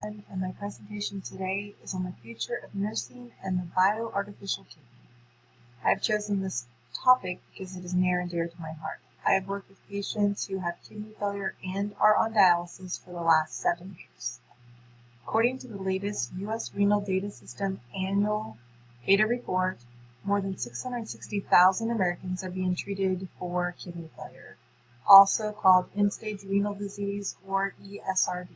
and my presentation today is on the future of nursing and the bioartificial kidney. I have chosen this topic because it is near and dear to my heart. I have worked with patients who have kidney failure and are on dialysis for the last 7 years. According to the latest U.S. Renal Data System annual data report, more than 660,000 Americans are being treated for kidney failure, also called end-stage renal disease or ESRD.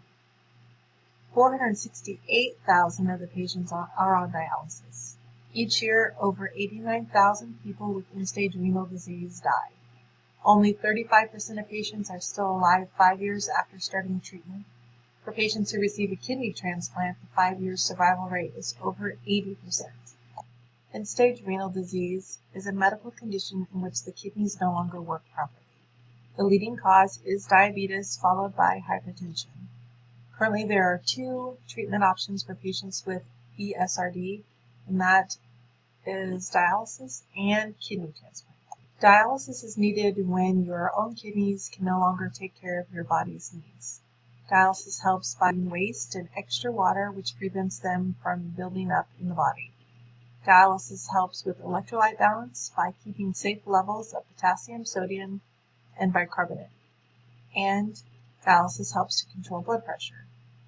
468,000 of the patients are on dialysis. Each year, over 89,000 people with end-stage renal disease die. Only 35% of patients are still alive 5 years after starting treatment. For patients who receive a kidney transplant, the 5-year survival rate is over 80%. End-stage renal disease is a medical condition in which the kidneys no longer work properly. The leading cause is diabetes, followed by hypertension. Currently, there are 2 treatment options for patients with ESRD, and that is dialysis and kidney transplant. Dialysis is needed when your own kidneys can no longer take care of your body's needs. Dialysis helps by waste and extra water, which prevents them from building up in the body. Dialysis helps with electrolyte balance by keeping safe levels of potassium, sodium, and bicarbonate. And dialysis helps to control blood pressure.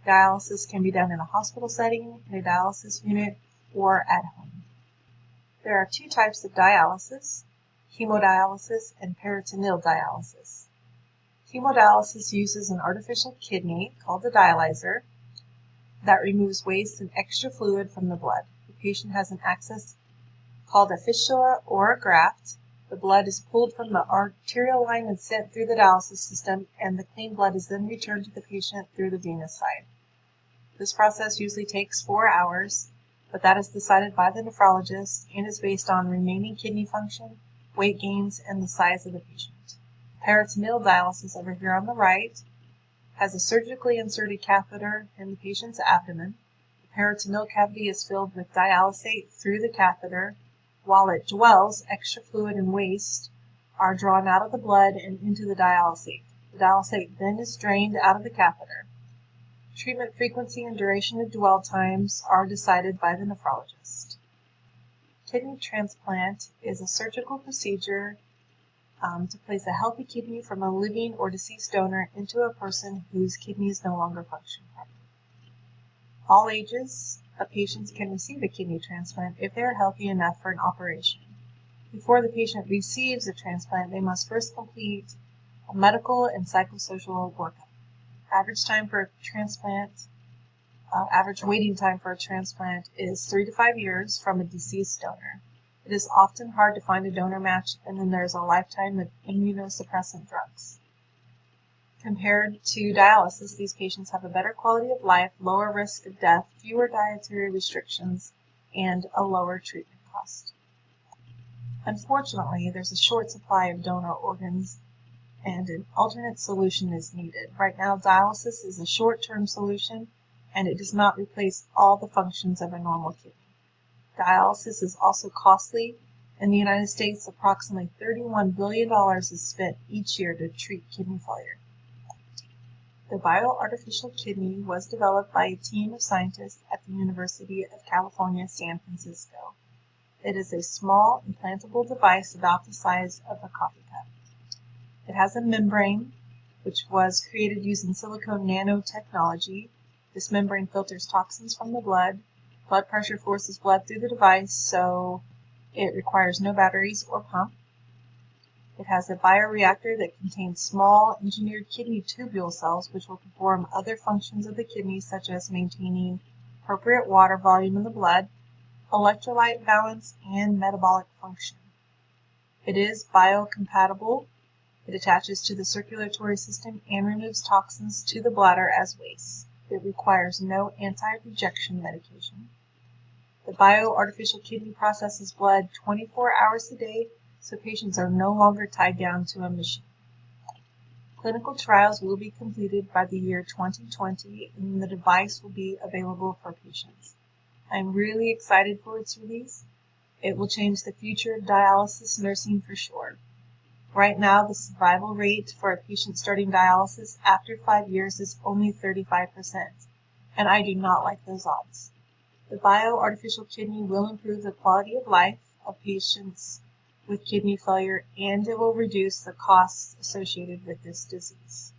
Dialysis can be done in a hospital setting, in a dialysis unit, or at home. There are 2 types of dialysis, hemodialysis and peritoneal dialysis. Hemodialysis uses an artificial kidney, called a dialyzer, that removes waste and extra fluid from the blood. The patient has an access called a fistula or a graft. The blood is pulled from the arterial line and sent through the dialysis system, and the clean blood is then returned to the patient through the venous side. This process usually takes 4 hours, but that is decided by the nephrologist and is based on remaining kidney function, weight gains, and the size of the patient. Peritoneal dialysis, over here on the right, has a surgically inserted catheter in the patient's abdomen. The peritoneal cavity is filled with dialysate through the catheter. While it dwells, extra fluid and waste are drawn out of the blood and into the dialysate. The dialysate then is drained out of the catheter. Treatment frequency and duration of dwell times are decided by the nephrologist. Kidney transplant is a surgical procedure to place a healthy kidney from a living or deceased donor into a person whose kidneys no longer function properly. All ages of patients can receive a kidney transplant if they are healthy enough for an operation. Before the patient receives a transplant, they must first complete a medical and psychosocial workup. Average waiting time for a transplant is 3 to 5 years from a deceased donor. It is often hard to find a donor match, and then there's a lifetime of immunosuppressant drugs. Compared to dialysis, these patients have a better quality of life, lower risk of death, fewer dietary restrictions, and a lower treatment cost. Unfortunately, there's a short supply of donor organs, and an alternate solution is needed. Right now, dialysis is a short-term solution, and it does not replace all the functions of a normal kidney. Dialysis is also costly. In the United States, approximately $31 billion is spent each year to treat kidney failure. The bioartificial kidney was developed by a team of scientists at the University of California, San Francisco. It is a small implantable device about the size of a coffee cup. It has a membrane, which was created using silicone nanotechnology. This membrane filters toxins from the blood. Blood pressure forces blood through the device, so it requires no batteries or pump. It has a bioreactor that contains small engineered kidney tubule cells, which will perform other functions of the kidney, such as maintaining appropriate water volume in the blood, electrolyte balance, and metabolic function. It is biocompatible. It attaches to the circulatory system and removes toxins to the bladder as waste. It requires no anti-rejection medication. The bioartificial kidney processes blood 24 hours a day, so patients are no longer tied down to a machine. Clinical trials will be completed by the year 2020, and the device will be available for patients. I'm really excited for its release. It will change the future of dialysis nursing for sure. Right now, the survival rate for a patient starting dialysis after 5 years is only 35%. and I do not like those odds. The bioartificial kidney will improve the quality of life of patients with kidney failure, and it will reduce the costs associated with this disease.